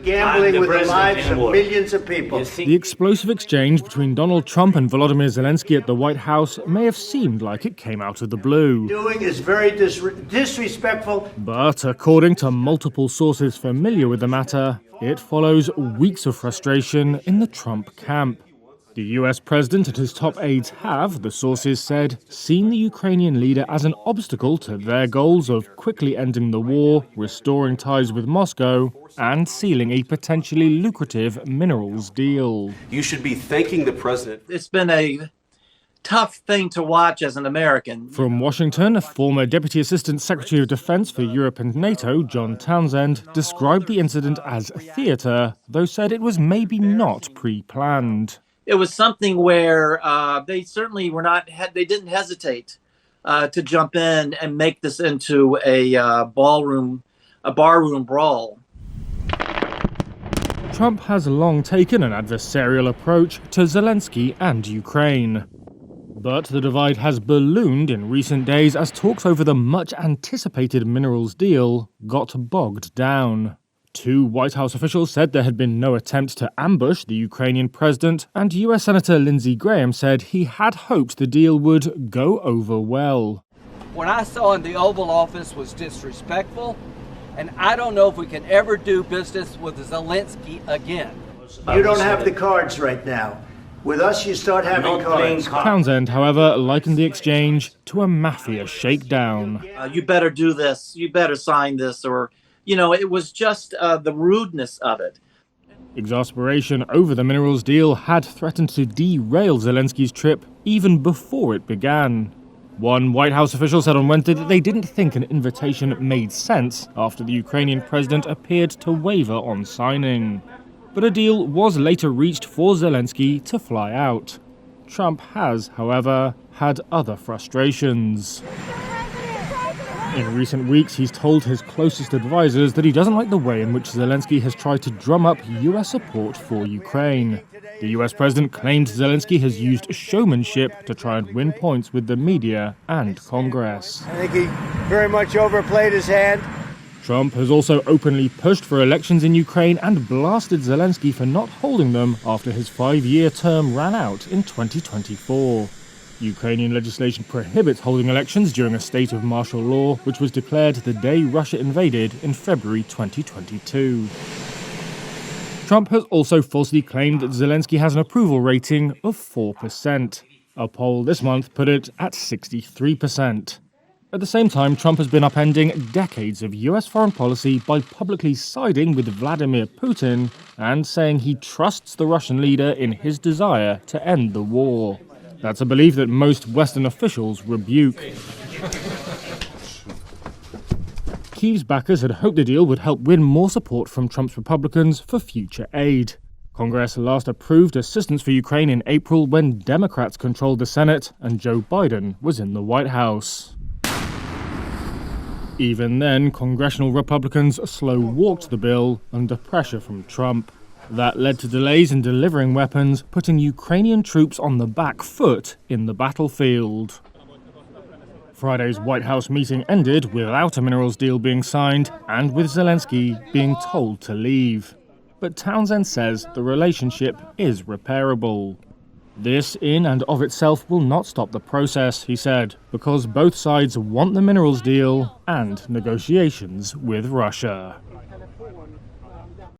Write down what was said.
Gambling with the lives of millions of people. The explosive exchange between Donald Trump and Volodymyr Zelensky at the White House may have seemed like it came out of the blue. Doing is very disrespectful. But according to multiple sources familiar with the matter, it follows weeks of frustration in the Trump camp. The US president and his top aides have, the sources said, seen the Ukrainian leader as an obstacle to their goals of quickly ending the war, restoring ties with Moscow, and sealing a potentially lucrative minerals deal. You should be thanking the president. It's been a tough thing to watch as an American. From Washington, former Deputy Assistant Secretary of Defense for Europe and NATO, John Townsend, described the incident as theater, though said it was maybe not pre-planned. It was something where they certainly they didn't hesitate to jump in and make this into a barroom brawl. Trump has long taken an adversarial approach to Zelensky and Ukraine. But the divide has ballooned in recent days as talks over the much-anticipated minerals deal got bogged down. Two White House officials said there had been no attempt to ambush the Ukrainian president, and US Senator Lindsey Graham said he had hoped the deal would go over well. What I saw in the Oval Office was disrespectful, and I don't know if we can ever do business with Zelensky again. You don't have the cards right now. With us, you start having cards. Townsend, however, likened the exchange to a mafia shakedown. You better do this, you better sign this, or... it was just the rudeness of it. Exasperation over the minerals deal had threatened to derail Zelensky's trip even before it began. One White House official said on Wednesday that they didn't think an invitation made sense after the Ukrainian president appeared to waver on signing. But a deal was later reached for Zelensky to fly out. Trump has, however, had other frustrations. In recent weeks, he's told his closest advisors that he doesn't like the way in which Zelensky has tried to drum up US support for Ukraine. The US president claimed Zelensky has used showmanship to try and win points with the media and Congress. I think he very much overplayed his hand. Trump has also openly pushed for elections in Ukraine and blasted Zelensky for not holding them after his 5-year term ran out in 2024. Ukrainian legislation prohibits holding elections during a state of martial law, which was declared the day Russia invaded in February 2022. Trump has also falsely claimed that Zelensky has an approval rating of 4%. A poll this month put it at 63%. At the same time, Trump has been upending decades of US foreign policy by publicly siding with Vladimir Putin and saying he trusts the Russian leader in his desire to end the war. That's a belief that most Western officials rebuke. Kyiv's backers had hoped the deal would help win more support from Trump's Republicans for future aid. Congress last approved assistance for Ukraine in April when Democrats controlled the Senate and Joe Biden was in the White House. Even then, congressional Republicans slow-walked the bill under pressure from Trump. That led to delays in delivering weapons, putting Ukrainian troops on the back foot in the battlefield. Friday's White House meeting ended without a minerals deal being signed and with Zelensky being told to leave. But Townsend says the relationship is repairable. This in and of itself will not stop the process, he said, because both sides want the minerals deal and negotiations with Russia.